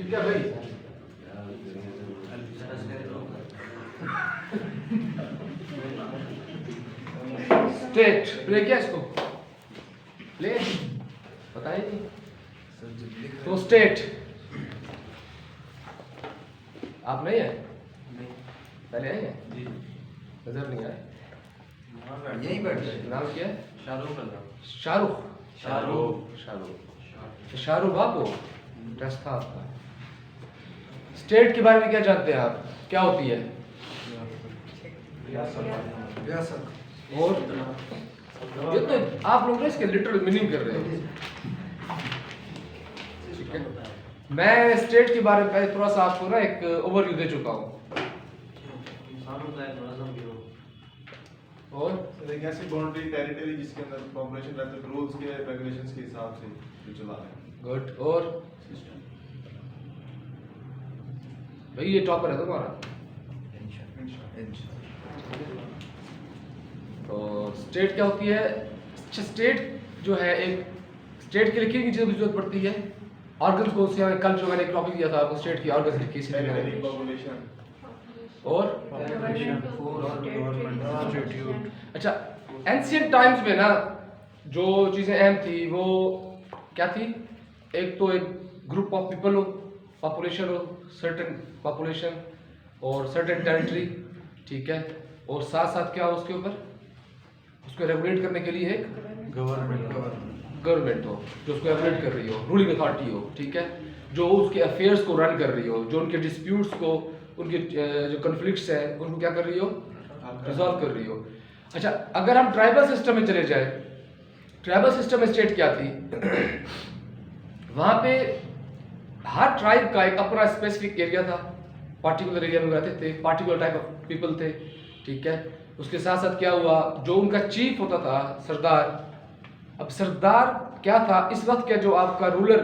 क्या भाई state play किया इसको प्ले पता ही नहीं। तो स्टेट आप नहीं है पहले आए हैं नजर नहीं आए यही बैठ गए। नाम क्या है? शाहरुख शाहरुख शाहरुख शाहरुख बाबू टेस्ट था आपका। स्टेट के बारे में क्या जानते हैं आप? क्या होती है? और ये तो आप लोग ना इसके लिटरल मीनिंग कर रहे हैं। ठीक है, मैं स्टेट के बारे में पहले थोड़ा सा आपको ना एक ओवरव्यू दे चुका हूँ। और एक ऐसी बाउंड्री टेरिटरी जिसके अंदर पॉपुलेशन रहते हैं रूल्स के रेगुलेशंस के हिसाब से जो चला रहे हैं। गुड। और भाई ये टॉपर है तुम्हारा। तो स्टेट क्या होती है? अच्छा, स्टेट जो है एक स्टेट के लिए किन चीज़ों की जरूरत पड़ती है? ऑर्गन्स को से कल जो मैंने एक टॉपिक दिया था आपको स्टेट की ऑर्गन्स लिखी थी टेरिटरी पॉपुलेशन और अच्छा, एंशियंट टाइम्स में ना जो चीज़ें अहम थी वो क्या थी? एक तो एक ग्रुप ऑफ पीपल हो, पॉपुलेशन हो, सर्टेन पॉपुलेशन और सर्टेन टेरिटरी, ठीक है। और साथ साथ क्या हो उसके ऊपर, उसको रेगुलेट करने के लिए एक गवर्नमेंट हो जो उसको रेगुलेट कर रही हो, रूलिंग अथॉरिटी हो, ठीक है, जो उसके अफेयर्स को रन कर रही हो, जो उनके डिस्प्यूट्स को, उनके जो कन्फ्लिक्ट्स हैं उनको क्या कर रही हो? रिजॉल्व कर रही हो। अच्छा, अगर हम ट्राइबल सिस्टम में चले जाए, ट्राइबल सिस्टम में स्टेट क्या थी? वहाँ पे हर ट्राइब का एक अपना स्पेसिफिक एरिया था, पार्टिकुलर एरिया में रहते थे, पार्टिकुलर टाइप ऑफ पीपल थे, ठीक है। उसके साथ साथ क्या हुआ, जो उनका चीफ होता था सरदार। अब सरदार क्या था इस वक्त के, जो आपका रूलर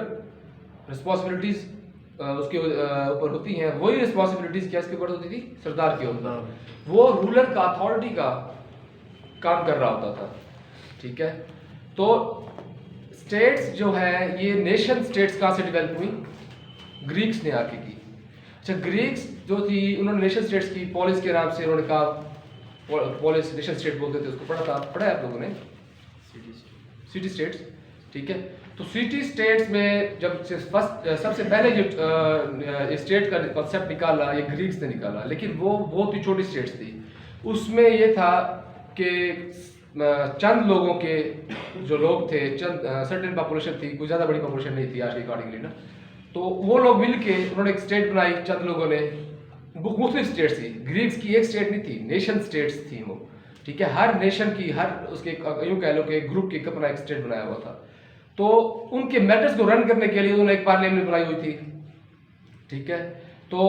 रिस्पॉन्सिबिलिटीज उसके ऊपर होती हैं, वही रिस्पॉन्सिबिलिटीज क्या इसके ऊपर होती थी? सरदार के ऊपर। वो रूलर का अथॉरिटी का काम कर रहा होता था, ठीक है। तो स्टेट्स जो है ये नेशन स्टेट्स कहाँ से डेवलप हुई? ग्रीक्स ने आके की। अच्छा, ग्रीक्स जो थी उन्होंने नेशन स्टेट्स की पॉलिस के नाम से उन्होंने कहा, पॉलिस नेशन स्टेट बोलते थे उसको, पढ़ा है आप लोगों ने? सिटी स्टेट्स, ठीक है। तो सिटी स्टेट्स में जब सबसे पहले जो स्टेट का कॉन्सेप्ट निकाला ये ग्रीक्स ने निकाला, लेकिन वो बहुत ही छोटी स्टेट्स थी। उसमें ये था कि चंद लोगों के जो लोग थे, चंद सर्टेन पॉपुलेशन थी, कोई ज़्यादा बड़ी पॉपुलेशन नहीं थी आज के अकॉर्डिंगली ना, तो वो लोग मिल के उन्होंने एक स्टेट बनाई, चंद लोगों ने। मुख्तलिफ स्टेट्स थी, ग्रीक्स की एक स्टेट नहीं थी, नेशन स्टेट्स थी वो, ठीक है। हर नेशन की, हर उसके यूँ कह लो कि ग्रुप की अपना एक स्टेट बनाया हुआ था। तो उनके मैटर्स को रन करने के लिए उन्होंने एक पार्लियामेंट बनाई हुई थी, ठीक है। तो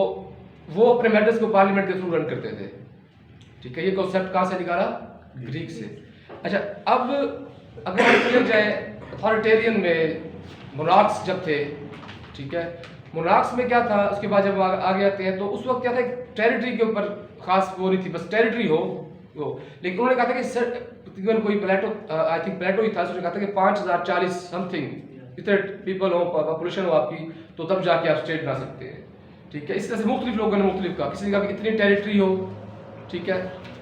वो अपने मैटर्स को पार्लियामेंट के थ्रू रन करते थे, ठीक है। ये कॉन्सेप्ट कहाँ से निकाला? ग्रीक से। अच्छा, अब अगर हम चले जाए अथॉरिटेरियन में, मोनार्क्स जब थे, ठीक है, मोनार्क्स में क्या था? उसके बाद जब आगे आते हैं तो उस वक्त क्या था, टेरिटरी के ऊपर खास वो नहीं थी, बस टेरिटरी हो वो। लेकिन उन्होंने कहा था कि तकरीबन कोई प्लेटो, आई थिंक प्लेटो ही था, उसने कहा था कि 5040 समथिंग इतने पीपल हो, पॉपुलेशन हो आपकी, तो तब जाके आप स्टेट बना सकते हैं, ठीक है। इस तरह से मुख्तलिफ लोगों ने मुख्तलिफ कहा। किसी ने कहा कि इतनी टेरिटरी हो, ठीक है,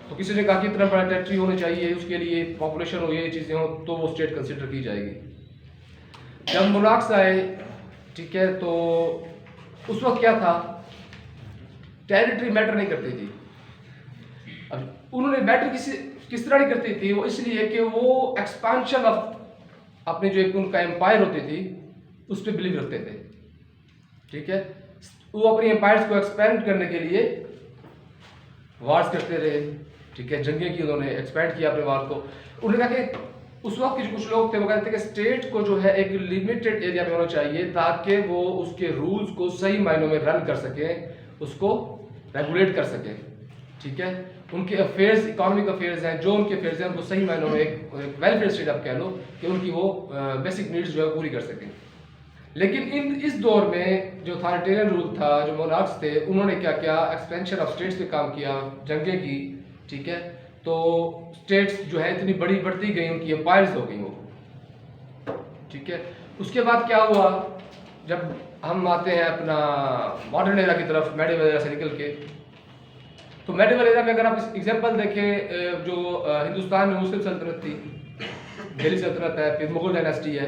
तो किसी ने कहा कि इतना बड़ा टेरिटरी होनी चाहिए, उसके लिए पॉपुलेशन हो, ये चीज़ें हो, तो वो स्टेट कंसिडर की जाएगी। जब मोनार्क्स आए, ठीक है, तो उस वक्त क्या था, टेरिटरी मैटर नहीं करती थी। अब उन्होंने मैटर किस तरह नहीं करती थी, वो इसलिए कि वो एक्सपांशन ऑफ अपने जो एक उनका एम्पायर होती थी उस पर बिलीव रखते थे, ठीक है। वो अपनी एम्पायर्स को एक्सपेंड करने के लिए वार्स करते रहे, ठीक है, जंगें की, उन्होंने एक्सपेंड किया अपने वार को। उन्होंने कहा कि उस वक्त के जो कुछ लोग थे वो कहते थे कि स्टेट को जो है एक लिमिटेड एरिया में होना चाहिए ताकि वो उसके रूल्स को सही मायनों में रन कर सके, उसको रेगुलेट कर सके, ठीक है। उनके अफेयर्स, इकोनॉमिक अफेयर्स हैं, जो उनके अफेयर्स हैं उनको सही मायनों में एक वेलफेयर स्टेट आप कह लो कि उनकी वो बेसिक नीड्स जो है पूरी कर सकें। लेकिन इस दौर में जो अथॉरिटेरियन रूल था, जो मोनार्क्स थे, उन्होंने क्या किया, एक्सपेंशन ऑफ स्टेट्स पे काम किया, जंगें की, ठीक है। तो स्टेट्स जो है इतनी बड़ी बढ़ती गई, उनकी एम्पायर्स हो गई वो, ठीक है। उसके बाद क्या हुआ, जब हम आते हैं अपना मॉडर्न एरा की तरफ, मेडिवल एरा से निकल के। तो मेडिवल एरा में अगर आप एग्जांपल देखें, जो हिंदुस्तान में मुस्लिम सल्तनत थी, दिल्ली सल्तनत है, फिर मुगल डायनेस्टी है,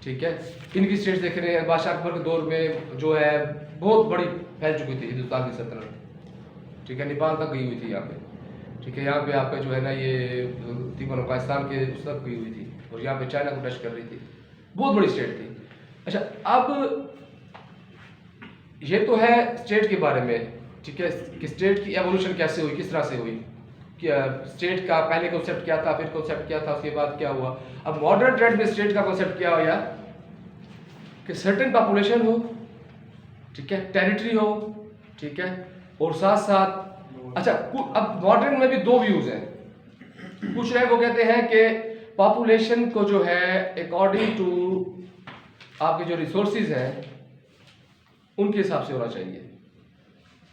ठीक है, इनकी स्टेट्स देख रहे हैं। बादशाह अकबर के दौर में जो है बहुत बड़ी फैल चुकी थी हिंदुस्तान की सल्तनत, ठीक है, नेपाल तक गई हुई थी यहाँ पे, ठीक है, यहाँ पे आपका जो है ना ये तकरीबन पाकिस्तान के उस तक गई हुई थी, और यहाँ पे चाइना को टच कर रही थी, बहुत बड़ी स्टेट थी। अच्छा, अब ये तो है स्टेट के बारे में, ठीक है, कि स्टेट की एवोल्यूशन कैसे हुई, किस तरह से हुई, क्या स्टेट का पहले कॉन्सेप्ट क्या था, फिर कॉन्सेप्ट क्या था, उसके बाद क्या हुआ। अब मॉडर्न ट्रेंड में स्टेट का कॉन्सेप्ट क्या हुआ कि सर्टेन पॉपुलेशन हो, ठीक है, टेरिटरी हो, ठीक है, और साथ साथ अच्छा अब मॉडर्न में भी दो व्यूज हैं। कुछ है वो कहते हैं कि पॉपुलेशन को जो है अकॉर्डिंग टू आपके जो रिसोर्सेज हैं उनके हिसाब से होना चाहिए,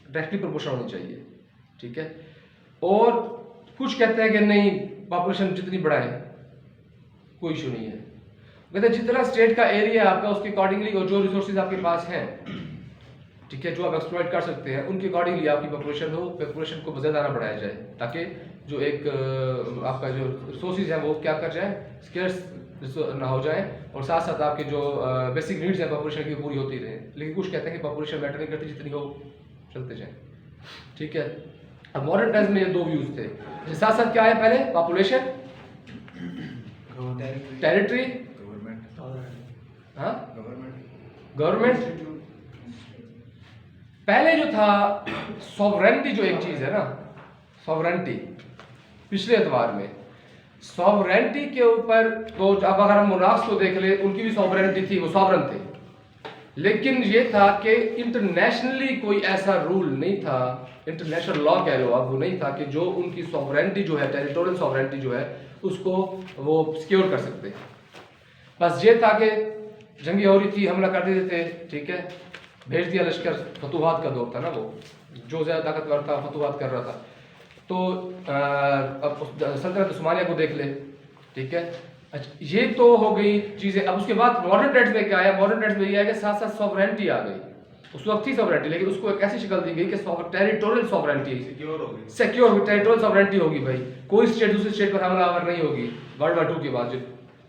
डायरेक्टली प्रोपोर्शन होनी चाहिए, ठीक है। और कुछ कहते हैं कि नहीं, पॉपुलेशन जितनी बढ़ाए कोई इशू नहीं है। कहते हैं जितना स्टेट का एरिया आपका उसके अकॉर्डिंगली, और जो रिसोर्सेज आपके पास हैं, ठीक है, जो आप एक्सप्लॉइट कर सकते हैं, उनके अकॉर्डिंगली आपकी पॉपुलेशन हो, पॉपुलेशन को ज़्यादा ना बढ़ाया जाए, ताकि जो एक आपका जो रिसोर्सेज है वो क्या कर जाए, स्केर्स ना हो जाए, और साथ साथ आपके जो बेसिक नीड्स हैं पॉपुलेशन की पूरी होती रहे। लेकिन कुछ कहते हैं कि पॉपुलेशन मैटर नहीं करती, जितनी हो चलते जाए, ठीक है। अब मॉडर्न टाइम्स में ये दो व्यूज थे। साथ साथ क्या है, पहले पॉपुलेशन, टेरिटरी, हाँ, गवर्नमेंट। पहले जो था सॉवरेनिटी, जो एक चीज है ना, सॉवरेनिटी, पिछले एतवार में सॉवरेनिटी के ऊपर, तो अब अगर हम मोनार्क्स को देख ले, उनकी भी सॉवरेनिटी थी, वो सॉवरन थे, लेकिन ये था कि इंटरनेशनली कोई ऐसा रूल नहीं था, इंटरनेशनल लॉ कह लो आप, वो नहीं था कि जो उनकी सॉवरेनिटी जो है, टेरिटोरियल सॉवरेनिटी जो है, उसको वो सिक्योर कर सकते। बस ये था कि जंगी हो रही थी, हमला कर देते थे, ठीक है, भेज दिया लश्कर, फतूहात का दौर था ना वो, जो ज़्यादा ताकतवर था फतूहात कर रहा था। तो अब सल्तनत उस्मानिया को देख ले, ठीक है। अच्छा, ये तो हो गई चीज़ें। अब उसके बाद मॉडर्न टाइम्स में क्या है, मॉडर्न टाइम्स में ये है कि साथ साथ सॉवरेनिटी आ गई। उस वक्त थी सॉवरेनिटी, लेकिन उसको एक ऐसी शक्ल दी गई कि टेरिटोरियल सॉवरेनिटी, सिक्योर हो गई, सिक्योर टेरिटोरियल सॉवरेनिटी होगी भाई, कोई स्टेट दूसरी स्टेट पर हमलावर नहीं होगी वर्ल्ड वार 2 के बाद,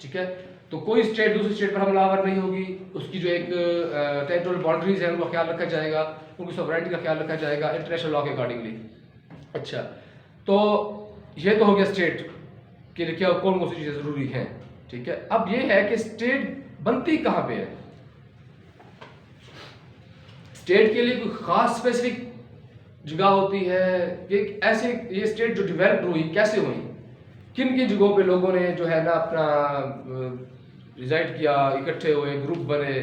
ठीक है। तो कोई स्टेट दूसरी स्टेट पर हमलावर नहीं होगी, उसकी जो एक टेरिटोरियल बाउंड्रीज है उनका ख्याल रखा जाएगा, उनकी सॉवरेनिटी का ख्याल रखा जाएगा इंटरनेशनल लॉ के अकॉर्डिंगली। अच्छा, तो ये तो हो गया स्टेट के लिए क्या कौन कौन सी चीज़ें ज़रूरी हैं, ठीक है। अब ये है कि स्टेट बनती कहाँ पे है, स्टेट के लिए कोई खास स्पेसिफिक जगह होती है कि ऐसे ये स्टेट जो डेवलप हुई कैसे हुई, किन किन जगहों पे लोगों ने जो है ना अपना रिजाइड किया, इकट्ठे हुए, ग्रुप बने,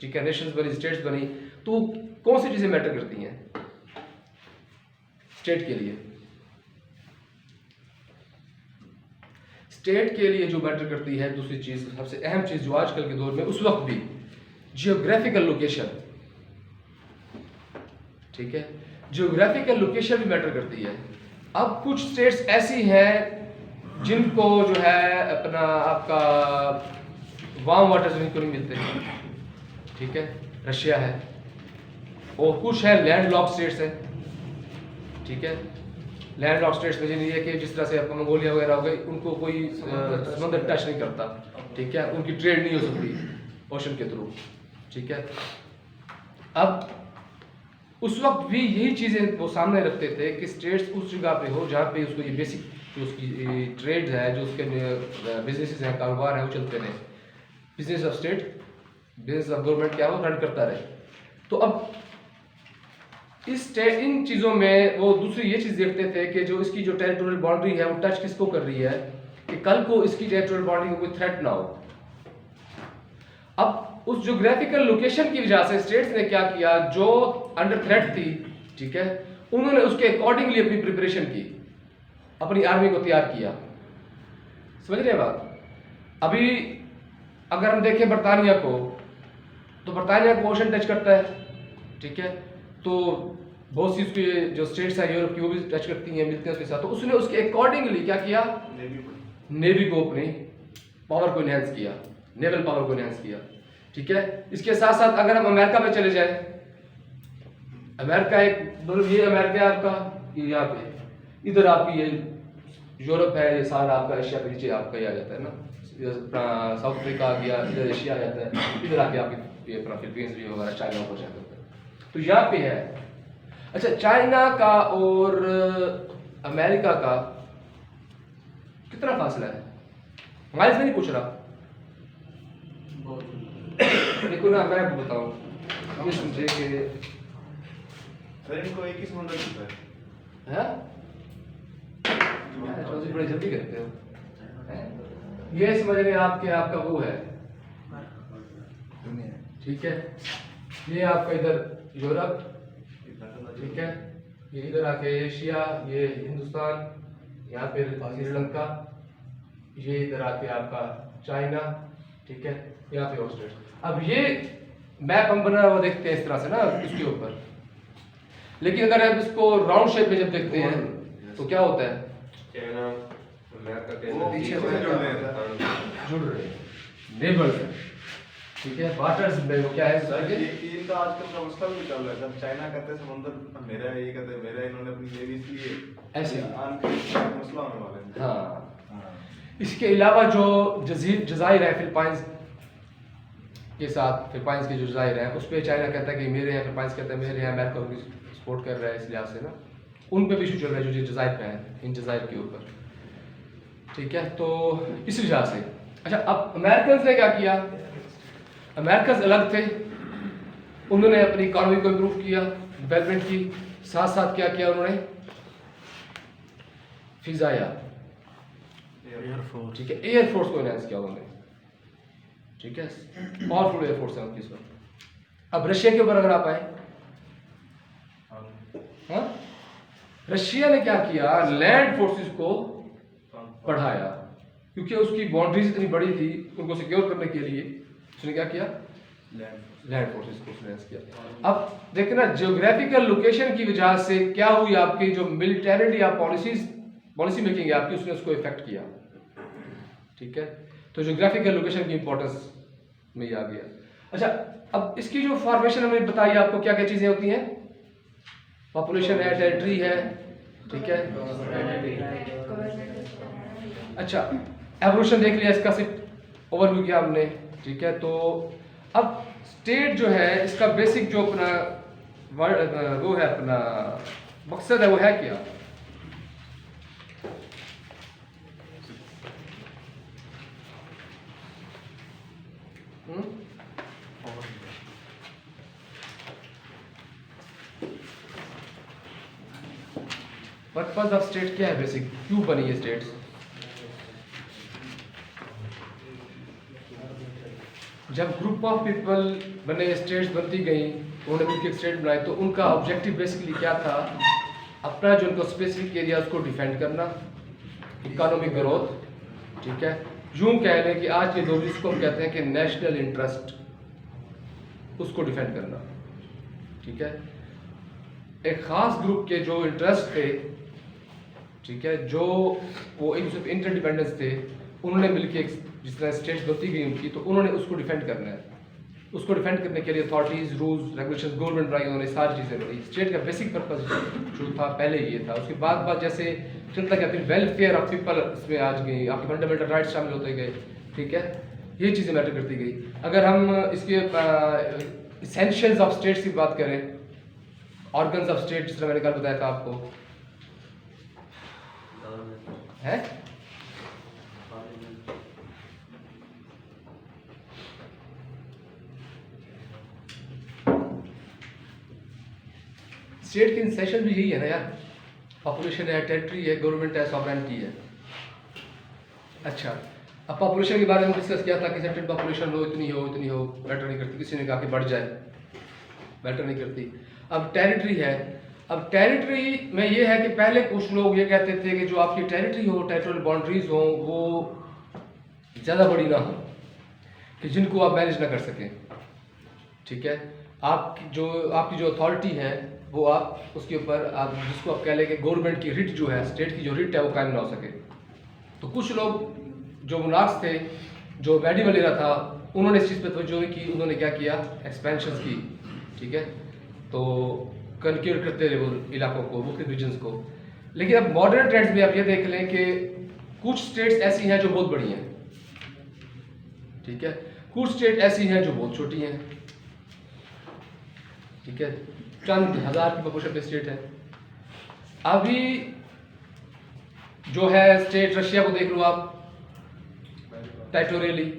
ठीक है, नेशंस बनी, स्टेट्स बनी, तो कौन सी चीज़ें मैटर करती हैं स्टेट के लिए। स्टेट के लिए जो मैटर करती है दूसरी चीज़, सबसे अहम चीज़ जो आजकल के दौर में, उस वक्त भी जियोग्राफिकल लोकेशन, ठीक है, जियोग्राफिकल लोकेशन भी मैटर करती है। अब कुछ स्टेट्स ऐसी हैं जिनको जो है अपना आपका वार्म वाटर ज़मीन को नहीं मिलते, ठीक है, रशिया है, और कुछ है लैंड लॉक स्टेट्स हैं, ठीक है। लैंड लॉक स्टेट्स में ये है कि जिस तरह से आपका मंगोलिया वगैरह हो गई, उनको कोई समंदर टच नहीं करता, ठीक है, उनकी ट्रेड नहीं हो सकती ओशन के थ्रू, ठीक है। अब उस वक्त भी यही चीज़ें वो सामने रखते थे कि स्टेट्स उस जगह पे हो जहाँ पे उसको ये बेसिक जो उसकी ट्रेड है, जो उसके बिजनेसेस हैं, कारोबार है, वो चलते रहे, business of state, business of government क्या हो, रन करता रहे। तो अब इन चीज़ों में वो दूसरी ये चीज़ देखते थे कि जो इसकी जो टेरिटोरियल बाउंड्री है वो टच किसको कर रही है, कि कल को इसकी टेरिटोरियल बाउंड्री को कोई थ्रेट ना हो। अब उस ज्योग्राफिकल लोकेशन की वजह से स्टेट्स ने क्या किया, जो अंडर थ्रेट थी, ठीक है, उन्होंने उसके अकॉर्डिंगली अपनी प्रिपरेशन की, अपनी आर्मी को तैयार किया। समझ रहे हैं बात। अभी अगर हम देखें बरतानिया को, तो बरतानिया को ओशन टच करता है, ठीक है, तो बहुत सी उसके जो स्टेट्स हैं यूरोप की वो भी टच करती हैं, मिलते हैं उसके साथ। तो उसने उसके अकॉर्डिंगली क्या किया, नेवी को अपनी पावर को इनहेंस किया, नेवल पावर को इनहेंस किया, ठीक है। इसके साथ साथ अगर हम अमेरिका में चले जाए, अमेरिका एक मतलब ये अमेरिका है आपका, ये यहाँ पे इधर आपकी ये यूरोप है, ये सारा आपका एशिया के नीचे आपका ये आ जाता है ना, साउथ अफ्रीका आ गया, इधर एशिया आ जाता है, इधर आके आपकी ये अपना फिलीपींस भी वगैरह चाइना ऊपर जाता है। तो यहाँ पे है। अच्छा, चाइना का और अमेरिका का कितना फासला है? माइल्स में नहीं पूछ रहा, देखो ना मैं आपको बताऊं, ये समझे कि सर इनको एक ही समुद्र दिखता है। हैं? चौधरी बड़े जल्दी करते हो हैं? ये समझ रहे आपके आपका वो है, ठीक है। ये आपका इधर यूरोप, ठीक है, ये इधर आके एशिया, ये हिंदुस्तान, यहाँ पे श्रीलंका, ये इधर आके आपका चाइना, ठीक है, यहाँ पे ऑस्ट्रेलिया। अब ये मैप हम बना हुआ देखते हैं इस तरह से ना इसके ऊपर, लेकिन अगर आप इसको राउंड शेप में जब देखते हैं तो क्या होता है? चाइना अमेरिका के वो पीछे से जुड़ रहे हैं। जुड़ रहे नेबर्स, ठीक है, बार्टर्स में वो क्या है सर ये इनका आजकल का मसला भी चल रहा है सर। चाइना कहते हैं समुद्र मेरा है, ये कहते हैं मेरा है, इन्होंने अपनी नेवी इसलिए ऐसे मसला होने वाला है। हाँ। इसके अलावा जो जज़ाइर है फिलीपाइंस के साथ, फिलीपाइंस के जो जज़ाइर हैं उस पर चाइना कहता है कि मेरे हैं, फिलीपाइंस कहता है मेरे हैं, अमेरिका उनकी सपोर्ट कर रहा है इस लिहाज से ना, उन पे भी इशू चल रहा है जो जज़ाइर पे हैं, इन जज़ाइर के ऊपर, ठीक है। तो इस वजह से अच्छा, अब अमेरिकन ने क्या किया? अमेरिकन अलग थे, उन्होंने अपनी इकोनॉमी को इम्प्रूव किया, डेवलपमेंट की, साथ साथ क्या किया उन्होंने? फिजाया, ठीक है, एयरफोर्स को एनहांस किया उन्होंने, ठीक है, पावरफुल एयरफोर्स है उनकी इस वक्त। अब रशिया के ऊपर अगर आप आए, हाँ, रशिया ने क्या किया? लैंड फोर्सेस को बढ़ाया, क्योंकि उसकी बाउंड्रीज इतनी बड़ी थी, उनको सिक्योर करने के लिए उसने क्या किया? लैंड फोर्सेस को एनहांस किया। अब देखना जियोग्राफिकल लोकेशन की वजह से क्या हुई, आपकी जो मिलिटरी या पॉलिसी मेकिंग है आपकी, उसने उसको इफेक्ट किया, ठीक है। तो जियोग्राफिकल लोकेशन की इंपॉर्टेंस में आ गया। अच्छा, अब इसकी जो फॉर्मेशन हमने बताई आपको, क्या क्या चीजें होती हैं? पॉपुलेशन है, टेरिटरी है, ठीक है। अच्छा, एवोल्यूशन देख लिया, इसका सिर्फ ओवरव्यू किया हमने, ठीक है। तो अब स्टेट जो है इसका बेसिक जो अपना वो है, अपना मकसद है, वो है क्या? पर्पस ऑफ स्टेट क्या है? बेसिक क्यों बनी है स्टेट्स? जब ग्रुप ऑफ पीपल बने, स्टेट्स बनती गई, उन्होंने मिलकर स्टेट बनाए, तो उनका ऑब्जेक्टिव बेसिकली क्या था? अपना जो उनको स्पेसिफिक एरिया उसको डिफेंड करना, इकोनॉमिक ग्रोथ, ठीक है। यूं कह लें कि आज के दौर जिसको हम कहते हैं कि नेशनल इंटरेस्ट, उसको डिफेंड करना, ठीक है। एक खास ग्रुप के जो इंटरेस्ट थे, ठीक है, जो वो एक दूसरे पे इंटरडिपेंडेंस थे, उन्होंने मिलकर जिस तरह स्टेट्स बनती गई उनकी, तो उन्होंने उसको डिफेंड करना है। उसको डिफेंड करने के लिए अथॉरिटीज, रूल्स, रेगुलेशंस, गवर्नमेंट बनाई, उन्होंने सारी चीज़ें बनाई। स्टेट का बेसिक पर्पस जो था पहले ये था। उसके बाद जैसे चलता गया, फिर वेलफेयर ऑफ पीपल इसमें आज गई, आपके फंडामेंटल राइट्स शामिल होते गए, ठीक है, ये चीज़ें मैटर करती गई। अगर हम इसके इसेंशियल्स ऑफ स्टेट्स की बात करें, ऑर्गन्स ऑफ स्टेट, जिस तरह मैंने कल बताया था आपको, है स्टेट की इंसेशन भी यही है ना यार, पॉपुलेशन है, टेरिटरी है, गवर्नमेंट है, सॉवरेनिटी है। अच्छा, अब पॉपुलेशन के बारे में डिस्कस किया था कि सर्टेन पॉपुलेशन हो, इतनी हो, इतनी हो, मैटर नहीं करती, किसी ने कहा कि बढ़ जाए, मैटर नहीं करती। अब टेरिटरी है, अब टेरिटरी में ये है कि पहले कुछ लोग ये कहते थे कि जो आपकी टेरिटरी हो, टेरिटोरियल बाउंड्रीज हो, वो ज़्यादा बड़ी ना हो, कि जिनको आप मैनेज ना कर सकें, ठीक है। आपकी जो अथॉरिटी है वो आप उसके ऊपर आप जिसको आप कह लें कि गवर्नमेंट की रिट जो है, स्टेट की जो रिट है, वो कायम ना हो सके। तो कुछ लोग जो मुनाक्स थे, जो मेडिवल एरा था, उन्होंने इस चीज़ पर तवज्जो नहीं की, उन्होंने क्या किया, एक्सपेंशन की, ठीक है, तो कन्क्यूर करते रहे वो इलाकों को, मुख्तलिफ रीजन्स को। लेकिन अब मॉडर्न ट्रेंड्स में आप ये देख लें कि कुछ स्टेट्स ऐसी हैं जो बहुत बड़ी हैं, ठीक है, कुछ स्टेट ऐसी हैं जो बहुत छोटी हैं, ठीक है, चंद हज़ार की पॉपुलेशन पे स्टेट है। अभी जो है स्टेट, रशिया को देख लो आप टेरिटोरियली,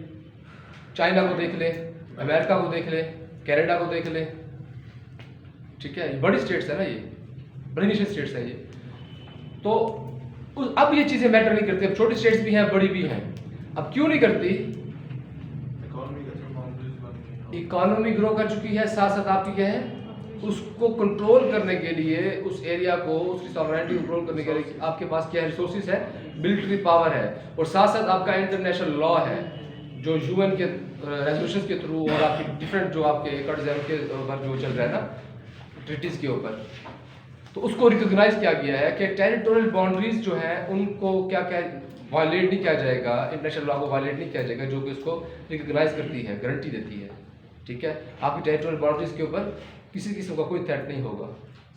चाइना को देख लें, अमेरिका को देख लें, कनाडा को देख लें, ठीक है, ये बड़ी स्टेट्स है ना, ये बड़ी नेशन स्टेट्स है ये। तो अब ये चीज़ें मैटर नहीं करती, अब छोटी स्टेट्स भी हैं, बड़ी भी हैं। अब क्यों नहीं करती? इकोनॉमी ग्रो कर चुकी है, साथ साथ आपकी क्या है, उसको कंट्रोल करने के लिए, उस एरिया को, उसकी सॉवरेनिटी कंट्रोल करने के लिए आपके पास क्या है, रिसोर्सेज है, मिलिट्री पावर है, और साथ साथ आपका इंटरनेशनल लॉ है जो यूएन के रेजोल्यूशंस के थ्रू और आपके डिफरेंट जो आपके एकर्ड्स हैं उनके ऊपर जो चल रहा है ना, ट्रीटीज़ के ऊपर, तो उसको रिकॉग्नाइज किया गया है कि टेरिटोरियल बाउंड्रीज जो है उनको क्या क्या वायलेट नहीं किया जाएगा, इंटरनेशनल लॉ को वायलेट नहीं किया जाएगा, जो कि उसको रिकॉग्नाइज करती है, गारंटी देती है, ठीक है, आपकी टेरिटोरियल बाउंड्रीज के ऊपर किसी किस्म का कोई थ्रेट नहीं होगा।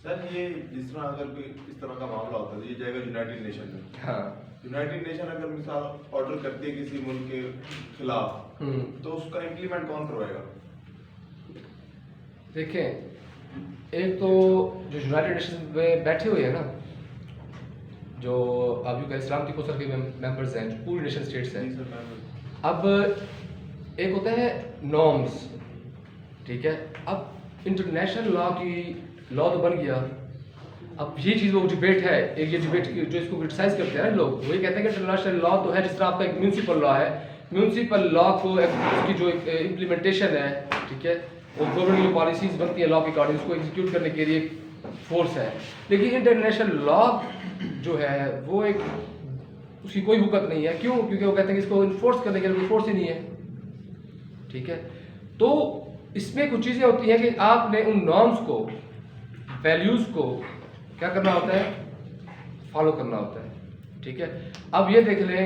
सर ये जिस तरह अगर कोई इस तरह का मामला होता है तो ये जाएगा यूनाइटेड नेशन में। हाँ, यूनाइटेड नेशन अगर मिसाल ऑर्डर करती है किसी मुल्क के खिलाफ तो उसका इम्प्लीमेंट कौन करवाएगा? देखें, एक तो जो यूनाइटेड नेशन में बैठे हुए हैं ना, जो अभी का इस्लामिक कौंसिल के मेंबर्स हैं, जो पूरी नेशन स्टेट्स हैं, अब एक होता है नॉर्म्स, ठीक है, अब इंटरनेशनल लॉ की लॉ तो बन गया। अब ये चीज़ वो डिबेट है, एक ये डिबेट जो इसको क्रिटिसाइज करते हैं ना लोग, वो ये कहते हैं कि इंटरनेशनल लॉ तो है, जिस तरह आपका एक म्यूनसिपल लॉ है, म्यूनसिपल लॉ को उसकी जो इम्प्लीमेंटेशन है, ठीक है, वो गवर्नमेंट पॉलिसीज बनती है लॉ के अकॉर्डिंग, उसको एग्जीक्यूट करने के लिए फोर्स है। लेकिन इंटरनेशनल लॉ जो है वो एक उसकी कोई हुकत नहीं है। क्यों? क्योंकि वो कहते हैं कि इसको इन्फोर्स करने के लिए कोई फोर्स ही नहीं है, ठीक है। तो इसमें कुछ चीज़ें होती हैं कि आपने उन नॉर्म्स को, वैल्यूज़ को क्या करना होता है, फॉलो करना होता है, ठीक है। अब ये देख लें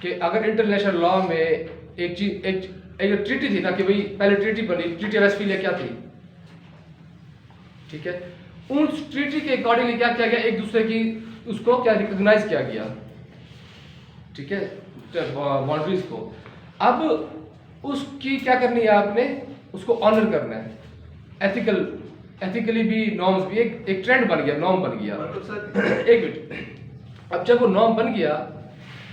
कि अगर इंटरनेशनल लॉ में एक चीज एक ट्रीटी थी ना, कि भाई पहले ट्रीटी बनी, ट्रीटी ऑफ वेस्टफालिया क्या थी, ठीक है, उस ट्रीटी के अकॉर्डिंगली क्या किया गया, एक दूसरे की उसको क्या रिकॉग्नाइज किया गया, ठीक है, बाउंड्रीज को। अब उसकी क्या करनी है आपने, उसको ऑनर करना है, एथिकली भी, नॉर्म्स भी, एक ट्रेंड बन गया, नॉर्म बन गया। एक मिनट, अब जब वो नॉर्म बन गया,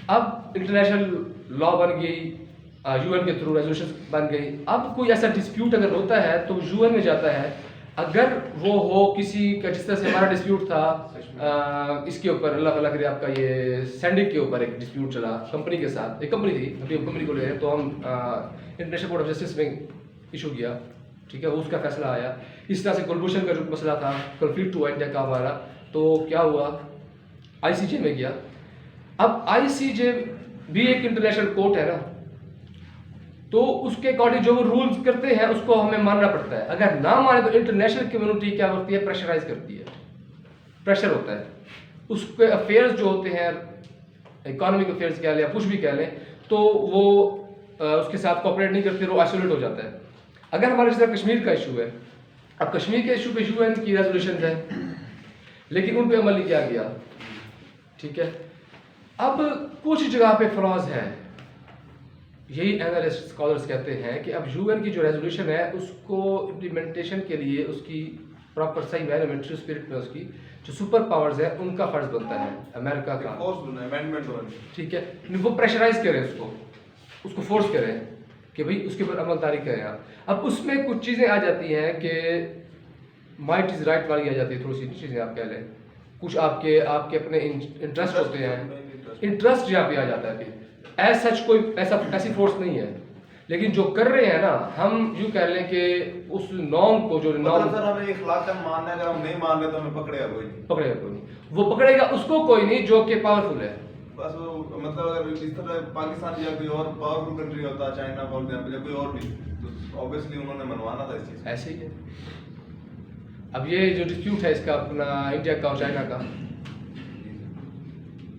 अब इंटरनेशनल लॉ बन गई, यूएन के थ्रू रेजोल्यूशन बन गई। अब कोई ऐसा डिस्प्यूट अगर होता है तो यूएन में जाता है, अगर वो हो किसी का, जिस तरह से हमारा डिस्प्यूट था इसके ऊपर, अल्लाह भला करे, आपका ये सैंडिक के ऊपर एक डिस्प्यूट चला कंपनी के साथ, एक कंपनी थी, अभी हम कंपनी को ले रहे हैं, तो हम इंटरनेशनल कोर्ट ऑफ जस्टिस में इशू किया, ठीक है, वो उसका फैसला आया। इस तरह से कुलभूषण का जो मसला था, कन्फ्लिक्ट हुआ इंडिया का हमारा, तो क्या हुआ, आईसीजे में गया। अब आईसीजे भी एक इंटरनेशनल कोर्ट है ना, तो उसके अकॉर्डिंग जो वो रूल्स करते हैं उसको हमें मानना पड़ता है। अगर ना माने तो इंटरनेशनल कम्युनिटी क्या करती है, प्रेशराइज करती है, प्रेशर होता है, उसके अफेयर्स जो होते हैं, इकोनॉमिक अफेयर्स कह लें या कुछ भी कह लें, तो वो उसके साथ कोऑपरेट नहीं करते, वो आइसोलेट हो जाता है। अगर हमारे जैसे कश्मीर का इशू है, अब कश्मीर के इशू पे यूएन की रेजोल्यूशन है, लेकिन उन पे अमल नहीं किया गया, ठीक है। अब कुछ जगह पे फ्लॉज है, यही एनालिस्ट स्कॉलर्स कहते हैं कि अब यूएन की जो रेजोल्यूशन है उसको इम्प्लीमेंटेशन के लिए उसकी प्रॉपर सही मिलिट्री स्पिरिट में उसकी जो सुपर पावर्स है उनका फर्ज बनता है, अमेरिका का, ठीक है, वो प्रेशराइज करें उसको फोर्स करें कि भाई उसके ऊपर अमलदारी करें आप। अब उसमें कुछ चीज़ें आ जाती हैं कि माइट इज़ राइट वाली आ जाती है, थोड़ी सी चीज़ें आप कह लें, कुछ आपके अपने इंटरेस्ट होते हैं, इंटरेस्ट यहाँ पे आ जाता है। फिर एज सच कोई ऐसी फोर्स नहीं है, लेकिन जो कर रहे हैं ना, हम यूँ कह लें कि उस नॉर्म को, जो नॉर्म सर हमें इखलाकन मानना है, अगर हम नहीं मान रहे तो हमें पकड़ेगा कोई नहीं, वो पकड़ेगा उसको कोई नहीं जो कि पावरफुल है। बस वो मतलब अगर इस तरह पाकिस्तान या कोई और पावरफुल कंट्री होता, चाइना फॉर एग्जांपल या कोई और भी, तो ऑब्वियसली उन्होंने मनवाना था इस चीज। ऐसे ही है। अब ये जो डिस्प्यूट है इसका अपना इंडिया का और चाइना का,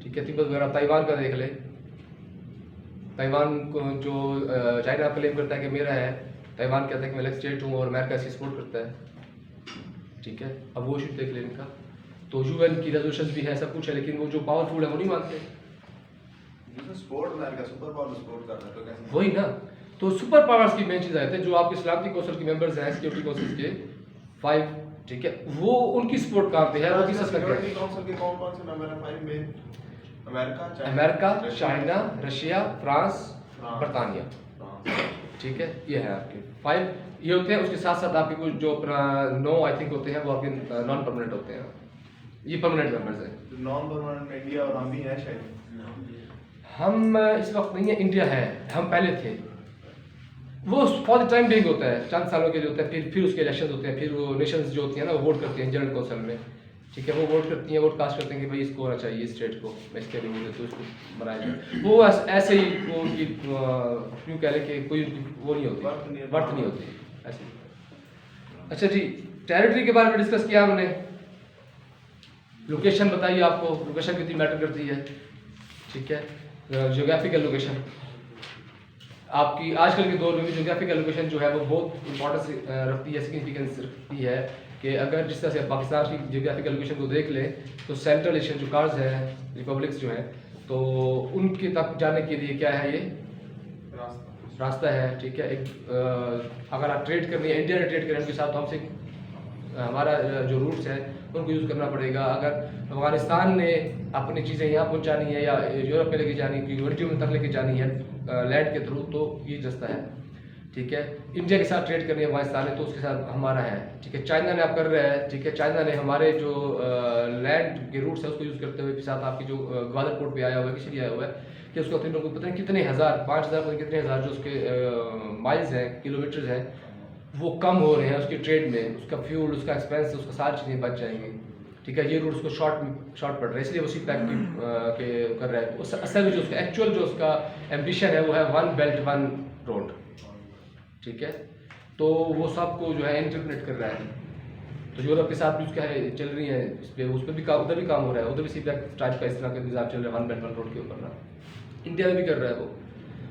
ठीक है, तिब्बत वगैरह, ताइवान का देख ले, ताइवान को जो चाइना क्लेम करता है कि मेरा है, ताइवान कहता है कि मैं अलग स्टेट हूँ और अमेरिका इसकी सपोर्ट करता है। ठीक है, अब वो इशू देख लें इनका। तो यूएन की रेजोल्यूशन भी है, सब कुछ है, लेकिन वो जो पावरफुल है वो नहीं मानते। Support America super power support कर रहा है तो कैसे? वही ना, तो सुपर पावर्स की मेन चीज़ आते हैं जो आपके सलामती कौंसिल के मेंबर्स हैं, सिक्योरिटी कौंसिल के 5, ठीक है, वो उनकी सपोर्ट कहाँ पे है, वो किस हद तक है? काउंसिल के कौन-कौन से मेंबर हैं? 5 main America, China, Russia, France, बरतानिया। फ्रांस। ठीक है, ये है आपके 5 ये होते हैं। उसके साथ साथ आपके कुछ जो अपना 9 आई थिंक होते हैं वो आपके नॉन परमानेंट होते हैं, ये परमानेंट मेंबर्स हैं। नॉन परमानेंट में इंडिया और हम भी हैं शायद। हम इस वक्त नहीं है, इंडिया है, हम पहले थे। वो फॉर द टाइम बिंग होता है, चंद सालों के लिए होता है, फिर उसके इलेक्शन होते हैं, फिर वो नेशंस जो होती हैं ना वो वोट करती हैं जनरल कौंसिल में। ठीक है, वो वोट करती हैं, वोट कास्ट करते हैं कि भाई इसको होना चाहिए स्टेट को, मैं इसके लिए मुझे तो इसको बनाया जाए। वो ऐसे ही वो उनकी यूँ कह लें कि कोई वो नहीं होती, वर्थ नहीं होती ऐसे। अच्छा जी, टेरिटरी के बारे में डिस्कस किया हमने। लोकेशन बताइए, आपको लोकेशन कितनी मैटर करती है। ठीक है, जियोग्राफिकल लोकेशन आपकी आजकल के दौर में भी जियोग्राफिकल लोकेशन जो है वो बहुत इंपॉर्टेंस रखती है, सिग्निफिकेंस रखती है कि अगर जिस तरह से पाकिस्तान की जियोग्राफिकल लोकेशन को देख लें तो सेंट्रल एशियन जो कार्ड्स हैं, रिपब्लिक्स जो हैं, तो उनके तक जाने के लिए क्या है, ये रास्ता है। ठीक है, अगर आप ट्रेड करनी है, इंडिया ने ट्रेड करें उनके साथ, तो हमसे हमारा जो रूट्स है उनको यूज़ करना पड़ेगा। अगर अफगानिस्तान ने अपनी चीज़ें यहाँ पहुँचानी है या यूरोप में लेके जानी है, यूरोप तक लेके जानी है लैंड के थ्रू, तो ये रास्ता है। ठीक है, इंडिया के साथ ट्रेड करनी है अफगानिस्तान ने, तो उसके साथ हमारा है। ठीक है, चाइना ने आप कर रहा है। ठीक है, चाइना ने हमारे जो लैंड के रूट्स है उसको यूज़ करते हुए साथ आपकी जो ग्वादर पोर्ट पे आया हुआ है, किसी आया हुआ है कि उसको अपने लोगों को पता नहीं कितने हज़ार, 5,000 पता नहीं कितने हज़ार जो उसके माइल्स हैं, किलोमीटर्स हैं, वो कम हो रहे हैं उसकी ट्रेड में। उसका फ्यूल, उसका एक्सपेंस, उसका सारी चीज़ें बच जाएंगी। ठीक है, ये रूट उसको शॉर्ट पड़ रहा है, इसलिए उसी पैक के कर रहा है। तो असल में जो उसका एक्चुअल जो उसका एम्बिशन है वो है 1 बेल्ट 1 रोड। ठीक है, तो वो सबको जो है इंटरकनेक्ट कर रहा है। तो यूरोप के साथ भी उसका है चल रही है, उस पर भी काम, उधर भी काम हो रहा है, उधर भी सी पैक टाइप का इस तरह का निज़ाम चल रहा है 1 बेल्ट 1 रोड के ऊपर ना, इंडिया में भी कर रहा है वो।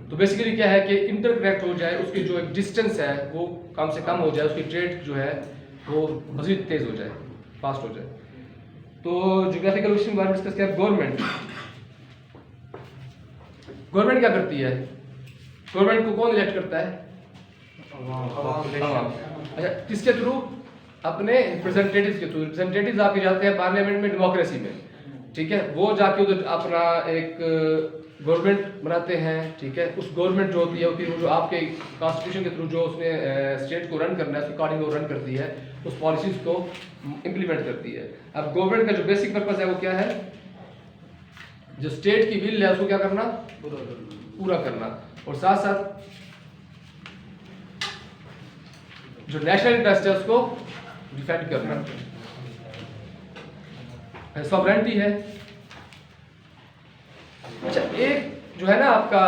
तो बेसिकली क्या है कि इंटरकनेक्ट हो जाए, उसकी जो एक डिस्टेंस है वो कम से कम हो जाए, उसकी ट्रेड जो है वो मज़ीद तेज़ हो जाए, फास्ट हो जाए। तो जियोग्राफिकल लोकेशन के बारे में डिस्कस किया। गवर्नमेंट क्या करती है, गवर्नमेंट को कौन इलेक्ट करता है? अच्छा, किसके थ्रू? अपने रिप्रेजेंटेटिव्स के थ्रू। रिप्रेजेंटेटिव्स आपके जाते हैं पार्लियामेंट में, डेमोक्रेसी में। ठीक है, वो जाके उधर अपना एक गवर्नमेंट बनाते हैं। ठीक है, उस गवर्नमेंट जो होती है फिर वो जो आपके कॉन्स्टिट्यूशन के थ्रू जो उसने स्टेट को रन करना है उसके अकॉर्डिंग वो रन करती है, उस पॉलिसीज़ को इम्प्लीमेंट करती है। अब गवर्नमेंट का जो बेसिक पर्पस है वो क्या है? जो स्टेट की विल है उसको क्या करना? पूरा करना। और साथ साथ जो नेशनल इंटरेस्ट है उसको डिफेंड करना। सॉवरेनिटी है। अच्छा, एक जो है ना आपका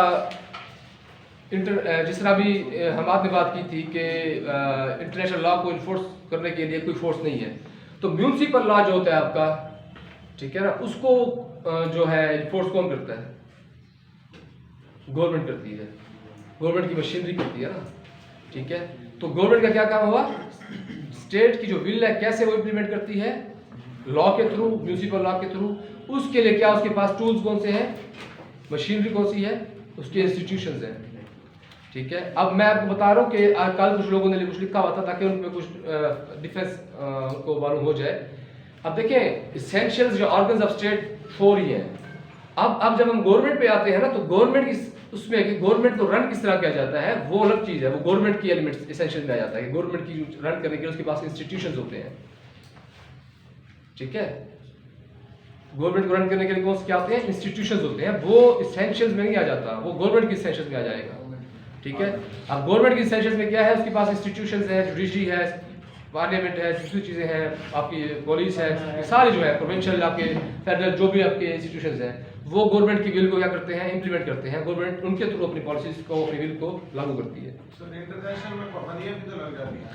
जिस तरह भी हम आपने बात की थी कि इंटरनेशनल लॉ को इन्फोर्स करने के लिए कोई फोर्स नहीं है, तो म्यूनसिपल लॉ जो होता है आपका, ठीक है ना, उसको जो है इन्फोर्स कौन करता है? गवर्नमेंट करती है, गवर्नमेंट की मशीनरी करती है ना। ठीक है, तो गवर्नमेंट का क्या काम हुआ? स्टेट की जो बिल है कैसे वो इम्प्लीमेंट करती है? लॉ के थ्रू, म्यूनसिपल लॉ के थ्रू। उसके लिए क्या उसके पास टूल्स कौन से हैं, मशीनरी कौन सी है, उसके इंस्टीट्यूशंस हैं। ठीक है, अब मैं आपको बता रहा हूँ कि कल कुछ लोगों ने कुछ लिखा हुआ था ताकि उन पर कुछ डिफेंस को मालूम हो जाए। अब देखें, इसेंशियल्स जो ऑर्गन्स ऑफ स्टेट 4 ही हैं। अब जब हम गवर्नमेंट पे आते हैं ना, तो गवर्नमेंट की उसमें कि गवर्नमेंट को रन किस तरह किया जाता है वो अलग चीज़ है, वो गवर्नमेंट की एलिमेंट्स इसेंशियल में आ जाता है कि गवर्नमेंट की रन करने के लिए उसके पास इंस्टीट्यूशंस होते हैं। ठीक है, गवर्नमेंट को रन करने के लिए कौन से क्या होते हैं? इंस्टीट्यूशंस होते हैं। वो इसेंशियल्स में नहीं आ जाता, वो गवर्नमेंट की इसेंशियल्स में आ जाएगा। ठीक है, अब गवर्नमेंट की इसेंशियल्स में क्या है? उसके पास इंस्टीट्यूशंस है, जुडिशरी है, पार्लियामेंट है, दूसरी चीज़ें हैं, आपकी पुलिस है, सारे जो है प्रोविंशियल, आपके फेडरल जो भी आपके इंस्टीट्यूशंस हैं, वो गवर्नमेंट की विल को क्या करते हैं? इम्प्लीमेंट करते हैं। गवर्नमेंट उनके थ्रू अपनी पॉलिसीज को, अपनी विल को लागू करती है। इंटरनेशनल में पाबंदियां भी तो लग जाती हैं।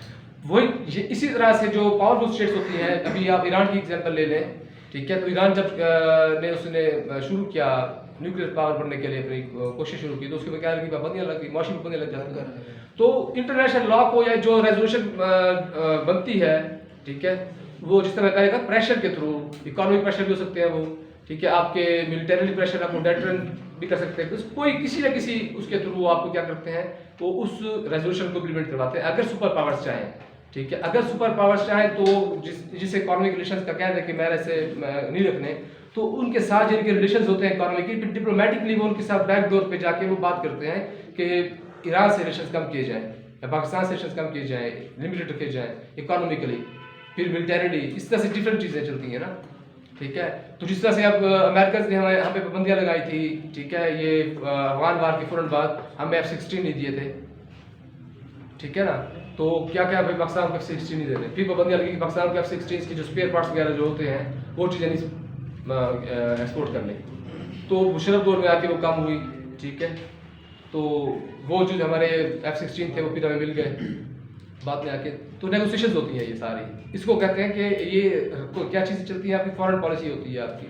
वही इसी तरह से जो पावरफुल स्टेट्स होती हैं, अभी आप ईरान की एग्जांपल ले लें। ठीक है, तो ईरान जब ने उसने शुरू किया न्यूक्लियर पावर बनने के लिए अपनी कोशिश शुरू की, तो उसके बाद क्या लगी, पाबंदियाँ लग गई, माशी पाबंदियाँ लग जाती हैं। तो इंटरनेशनल लॉ को या जो रेजोल्यूशन बनती है, ठीक है, वो जिस तरह कहेगा प्रेशर के थ्रू, इकोनॉमिक प्रेशर भी हो सकते हैं वो, ठीक है, आपके मिलिटरी प्रेशर, आपको डेटरन भी कर सकते हैं, तो कोई किसी न किसी उसके थ्रू वो आपको क्या करते हैं, वो उस रेजोल्यूशन को इम्प्लीमेंट करवाते हैं, अगर सुपर पावर्स चाहें, ठीक है। अगर सुपर पावर्स चाहें तो जिसे इकोनॉमिक रिलेशंस का कहते हैं कि मेरे से नहीं रखने, तो उनके साथ जिनके रिलेशंस होते हैं इकोनॉमिक की, डिप्लोमेटिकली वो उनके साथ बैक डोर पे जाके वो बात करते हैं कि ईरान से रिलेशंस कम किए जाएं या पाकिस्तान से रिलेशंस कम किए जाएं, लिमिटेड रखे जाएं इकोनॉमिकली, फिर मिलिटरीली, इस तरह से डिफरेंट चीज़ें चलती हैं ना, ठीक है। तो जिस तरह से अब अमेरिका ने हमें यहाँ पे पाबंदियाँ लगाई थी, ठीक है, ये अफगान वार के फौरन बाद हमें F-16 नहीं दिए थे, ठीक है ना, तो क्या क्या भाई पाकिस्तान को F-16 नहीं दे रहे, फिर पाबंदियाँ लगी कि पाकिस्तान को F-16 की जो स्पेयर पार्ट्स वगैरह जो होते हैं वो चीज़ें नहीं एक्सपोर्ट करने, तो मुशर्रफ दौर में आके वो कम हुई, ठीक है। तो वो जो हमारे F-16 थे वो फिर हमें मिल गए बाद में आके, तो नेगोशिएशंस होती हैं ये सारी, इसको कहते हैं कि ये क्या चीज़ें चलती हैं, आपकी फॉरेन पॉलिसी होती है आपकी,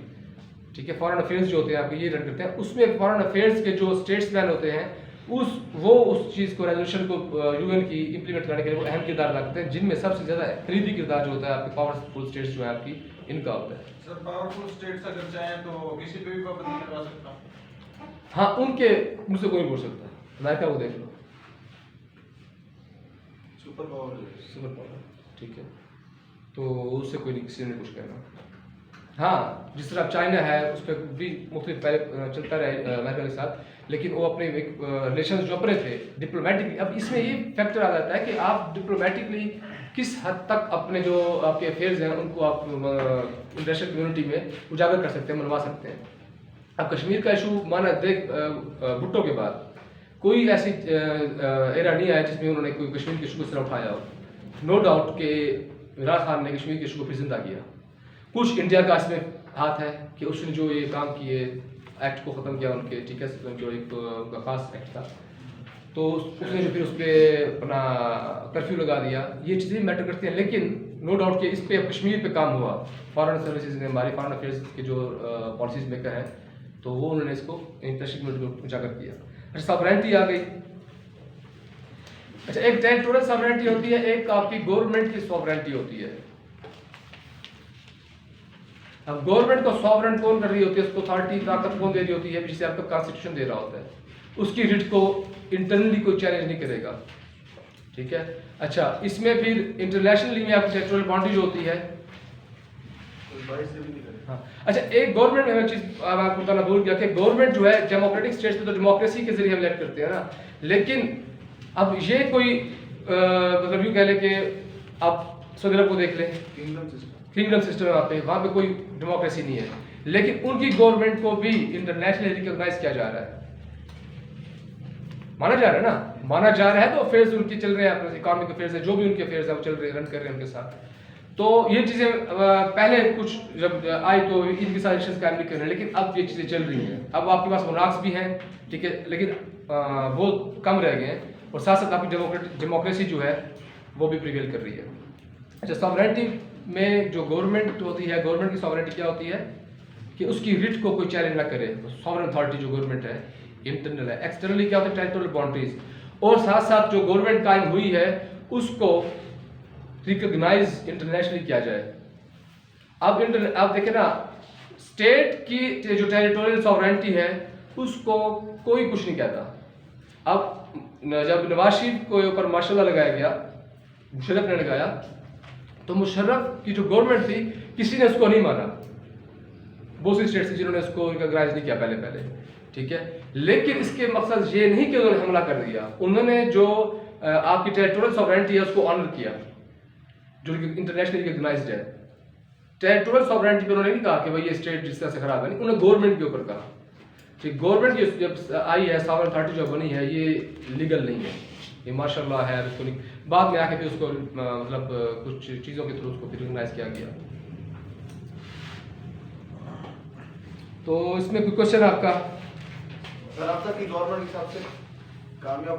ठीक है, फॉरेन अफेयर्स जो होते हैं आपके ये रन करते हैं, उसमें फॉरेन अफेयर्स के जो स्टेट्समैन होते हैं उस चीज़ को, रेजोल्यूशन को यूएन की इंप्लीमेंट करने के लिए वो अहम किरदार रखते हैं, जिनमें सबसे ज़्यादा खरीदी किरदार जो होता है आपके पावरफुल स्टेट्स जो है आपकी, इनका होता है। सर पावरफुल स्टेट्स अगर चाहें तो किसी पे भी पाबंदी लगा सकता हूँ? हाँ, उनके मुझसे कोई नहीं बोल सकता, अमेरिका को देख लो, सुपर पावर, ठीक है, तो उससे कोई नहीं, किसी ने कुछ कहना। हाँ, जिस तरह चाइना है उस पर भी मुख्तलिफ पहले चलता रहे अमेरिका के साथ, लेकिन वो अपने एक रिलेशन जो अपने थे डिप्लोमेटिकली, अब इसमें ये फैक्टर आ जाता है कि आप डिप्लोमेटिकली किस हद तक अपने जो आपके अफेयर्स हैं उनको आप इंटरनेशनल कम्युनिटी में उजागर कर सकते हैं, मनवा सकते हैं। अब कश्मीर का इशू माना देख भुट्टो के बाद कोई ऐसी एरा नहीं आया जिसमें उन्होंने कोई कश्मीर के इशू को सिर उठाया हो। नो डाउट कि इमरान खान ने कश्मीर के इशू को फिर जिंदा किया, कुछ इंडिया का इसमें हाथ है कि उसने जो ये काम किए, एक्ट को ख़त्म किया उनके, ठीक है, जो एक उनका खास एक्ट था, तो उसने जो फिर उस पर अपना कर्फ्यू लगा दिया, ये चीज़ें मैटर करती हैं। लेकिन नो डाउट कि इस पर कश्मीर पे काम हुआ, फॉरेन सर्विसेज ने, हमारे फॉरेन अफेयर्स के जो पॉलिसीज मेकर हैं, तो वो उन्होंने इसको इंटरनेशनल कम्युनिटी में उजागर किया। अच्छा, सॉवरेंटी आ गई। अच्छा, एक टेरिटोरियल सॉवरेंटी होती है, एक आपकी गवर्नमेंट की सॉवरेंटी होती है। अब गवर्नमेंट को सॉवरेन कौन कर रही होती है, उसको अथॉरिटी ताकत कौन दे रही होती है, जिसे आपका कॉन्स्टिट्यूशन दे रहा होता है, उसकी रिट को इंटरनली कोई चैलेंज नहीं करेगा, ठीक है। अच्छा, इसमें फिर इंटरनेशनली में आपकी टेरिटोरियल बाउंड्री होती है। हाँ, अच्छा, एक गवर्नमेंट में चीज़ आपको बताना भूल गया कि गवर्नमेंट जो है डेमोक्रेटिक स्टेट्स में तो डेमोक्रेसी के जरिए हम इलेक्ट करते हैं ना, लेकिन अब ये कोई मतलब यूँ कह लें कि आप सऊदी अरब को देख लें, किंगडम सिस्टम है वहाँ पे कोई डेमोक्रेसी नहीं है, लेकिन उनकी गवर्नमेंट को भी इंटरनेशनली रिकॉग्नाइज किया जा रहा है, माना जा रहा है ना, माना जा रहा है। तो अफेयर्स उनके चल रहे हैं, अपने इकोनॉमिक अफेयर्स है, जो भी उनके अफेयर्स है वो चल रहे हैं, रन कर रहे हैं उनके साथ। तो ये चीज़ें पहले कुछ जब आई तो इनके साथ रिलेशंस कायम नहीं कर रहे, लेकिन अब ये चीज़ें चल रही हैं। अब आपके पास मोनार्क्स भी हैं, ठीक है, लेकिन वो कम रह गए हैं, और साथ साथ आपकी डेमोक्रेसी जो है वो भी प्रिवेल कर रही है। अच्छा, सॉवरेंटी में जो गवर्नमेंट होती है, गवर्नमेंट की सॉवरेंटी क्या होती है कि उसकी रिट को कोई चैलेंज ना करे। सॉवरेन अथॉरिटी जो गवर्नमेंट है इंटरनल है, एक्सटर्नली क्या होता है, टेरिटोरियल बाउंड्रीज, और साथ साथ जो गवर्नमेंट कायम हुई है उसको रिकॉग्नाइज इंटरनेशनली किया जाए। अब देखें ना, स्टेट की जो टेरिटोरियल सॉवरेंटी है उसको कोई कुछ नहीं कहता। अब जब नवाज शरीफ को ऊपर मार्शल लॉ लगाया गया, मुशर्रफ ने लगाया, तो मुशर्रफ की जो गवर्नमेंट थी किसी ने उसको नहीं माना, बहुत सी स्टेट थी जिन्होंने उसको रिकॉग्नाइज नहीं किया पहले, ठीक है। लेकिन इसके मकसद ये नहीं कि उन्होंने हमला कर दिया, उन्होंने जो आपकी टेरिटोरियल सॉवरेंटी है उसको ऑनर किया, जो इंटरनेशनली रिकॉग्नाइज्ड है। टेरिटोरियल सॉवरेंटी पे उन्होंने नहीं कहा कि भाई ये स्टेट जिस तरह से खराब है, नहीं, उन्होंने गवर्नमेंट के ऊपर कहा कि गवर्नमेंट की जब आई है, सॉवरेन अथॉरिटी जो बनी है, ये लीगल नहीं है, ये मार्शल लॉ है, उसको नहीं, बाद में आके फिर उसको मतलब कुछ चीज़ों के थ्रू उसको फिर रिकॉग्नाइज किया गया। तो इसमें कोई क्वेश्चन आपका? सर, अब तक की गवर्नमेंट हिसाब से कामयाब